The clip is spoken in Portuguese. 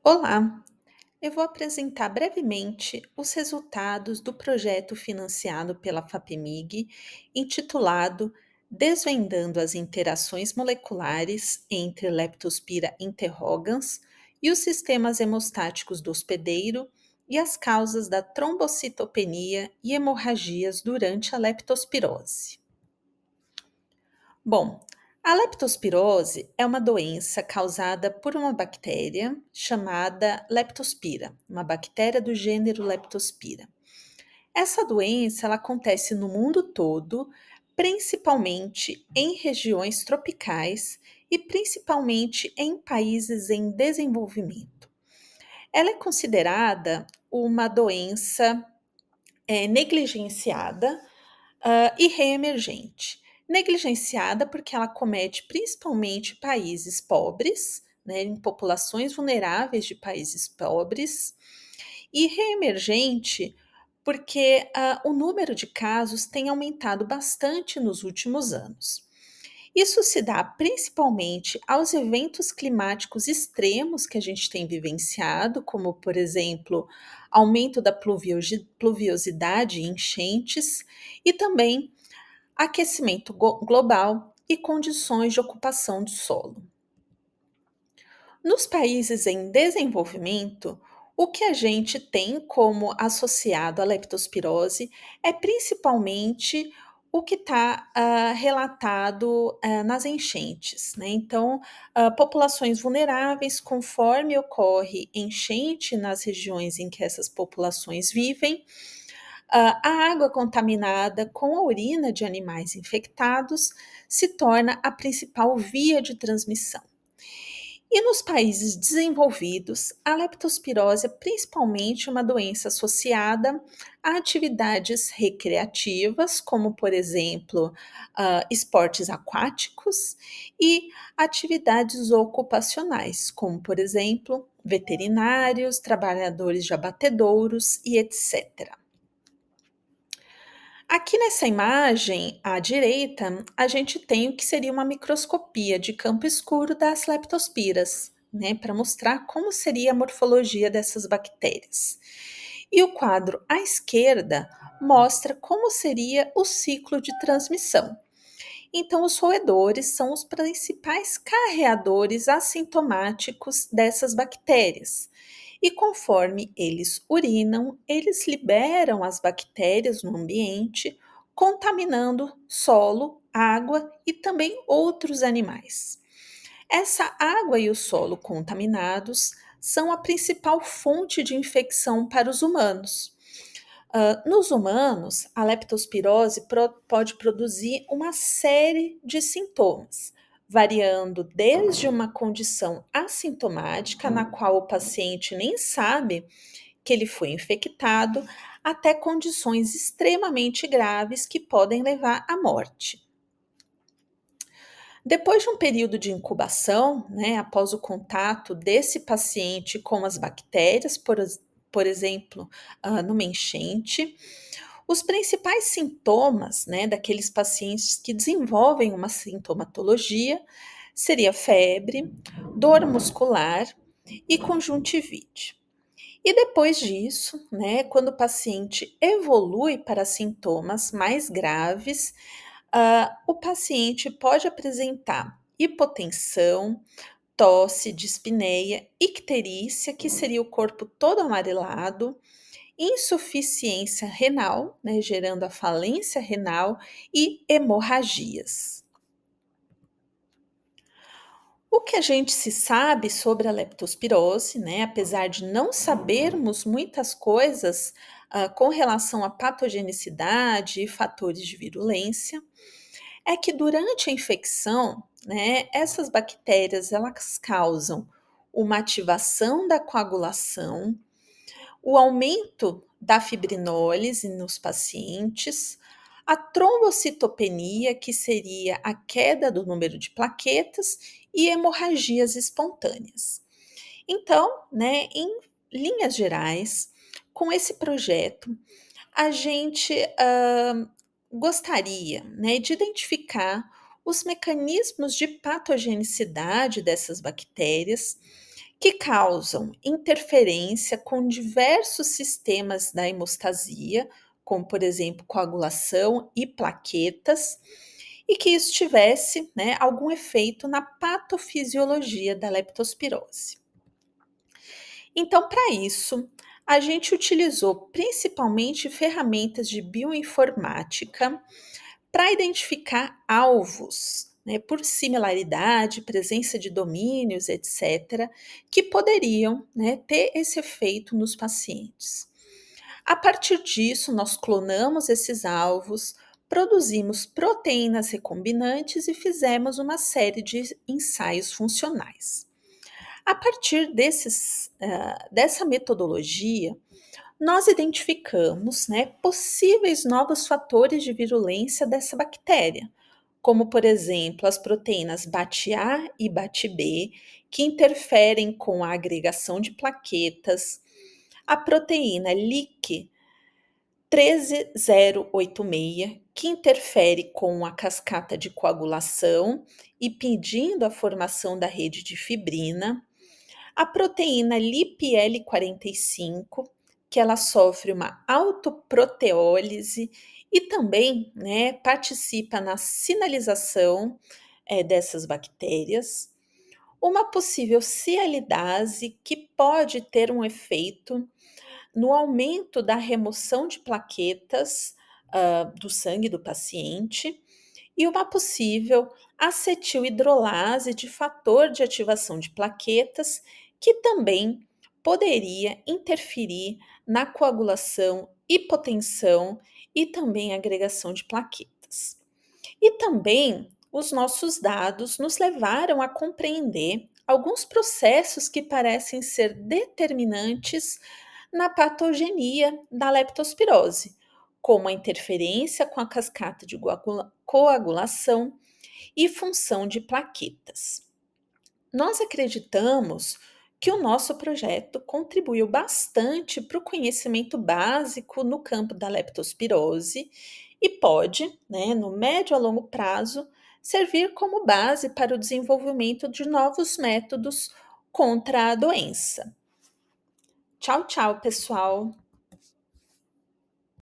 Olá, eu vou apresentar brevemente os resultados do projeto financiado pela FAPEMIG, intitulado Desvendando as interações moleculares entre Leptospira interrogans e os sistemas hemostáticos do hospedeiro e as causas da trombocitopenia e hemorragias durante a leptospirose. Bom, a leptospirose é uma doença causada por uma bactéria chamada Leptospira, uma bactéria do gênero Leptospira. Essa doença ela acontece no mundo todo, principalmente em regiões tropicais e principalmente em países em desenvolvimento. Ela é considerada uma doença negligenciada e reemergente. Negligenciada porque ela comete principalmente países pobres, né, em populações vulneráveis de países pobres, e reemergente porque o número de casos tem aumentado bastante nos últimos anos. Isso se dá principalmente aos eventos climáticos extremos que a gente tem vivenciado, como, por exemplo, aumento da pluviosidade e enchentes, e também aquecimento global e condições de ocupação do solo. Nos países em desenvolvimento, o que a gente tem como associado à leptospirose é principalmente o que está relatado nas enchentes, né? Então, populações vulneráveis, conforme ocorre enchente nas regiões em que essas populações vivem, a água contaminada com a urina de animais infectados se torna a principal via de transmissão. E nos países desenvolvidos, a leptospirose é principalmente uma doença associada a atividades recreativas, como, por exemplo, esportes aquáticos, e atividades ocupacionais, como, por exemplo, veterinários, trabalhadores de abatedouros e etc. Aqui nessa imagem, à direita, a gente tem o que seria uma microscopia de campo escuro das leptospiras, né, para mostrar como seria a morfologia dessas bactérias. E o quadro à esquerda mostra como seria o ciclo de transmissão. Então, os roedores são os principais carreadores assintomáticos dessas bactérias. E conforme eles urinam, eles liberam as bactérias no ambiente, contaminando solo, água e também outros animais. Essa água e o solo contaminados são a principal fonte de infecção para os humanos. Nos humanos, a leptospirose pode produzir uma série de sintomas, variando desde uma condição assintomática, na qual o paciente nem sabe que ele foi infectado, até condições extremamente graves que podem levar à morte. Depois de um período de incubação, né, após o contato desse paciente com as bactérias, por exemplo, numa enchente, os principais sintomas, né, daqueles pacientes que desenvolvem uma sintomatologia seria febre, dor muscular e conjuntivite. E depois disso, né, quando o paciente evolui para sintomas mais graves, o paciente pode apresentar hipotensão, tosse, dispneia, icterícia, que seria o corpo todo amarelado, insuficiência renal, né, gerando a falência renal e hemorragias. O que a gente se sabe sobre a leptospirose, né, apesar de não sabermos muitas coisas com relação à patogenicidade e fatores de virulência, é que durante a infecção, né, essas bactérias elas causam uma ativação da coagulação, o aumento da fibrinólise nos pacientes, a trombocitopenia, que seria a queda do número de plaquetas, e hemorragias espontâneas. Então, né, em linhas gerais, com esse projeto, a gente gostaria, né, de identificar os mecanismos de patogenicidade dessas bactérias que causam interferência com diversos sistemas da hemostasia, como por exemplo coagulação e plaquetas, e que isso tivesse, né, algum efeito na patofisiologia da leptospirose. Então, para isso, a gente utilizou principalmente ferramentas de bioinformática para identificar alvos, né, por similaridade, presença de domínios, etc., que poderiam, né, ter esse efeito nos pacientes. A partir disso, nós clonamos esses alvos, produzimos proteínas recombinantes e fizemos uma série de ensaios funcionais. A partir dessa metodologia, nós identificamos, né, possíveis novos fatores de virulência dessa bactéria, como, por exemplo, as proteínas BAT-A e BAT-B, que interferem com a agregação de plaquetas, a proteína LIC 13086, que interfere com a cascata de coagulação, impedindo a formação da rede de fibrina, a proteína LIPL45, que ela sofre uma autoproteólise e também, né, participa na sinalização dessas bactérias. Uma possível cialidase que pode ter um efeito no aumento da remoção de plaquetas do sangue do paciente e uma possível acetilhidrolase de fator de ativação de plaquetas, que também poderia interferir na coagulação, hipotensão e também agregação de plaquetas. E também os nossos dados nos levaram a compreender alguns processos que parecem ser determinantes na patogenia da leptospirose, como a interferência com a cascata de coagulação e função de plaquetas. Nós acreditamos que o nosso projeto contribuiu bastante para o conhecimento básico no campo da leptospirose e pode, né, no médio a longo prazo, servir como base para o desenvolvimento de novos métodos contra a doença. Tchau, tchau, pessoal!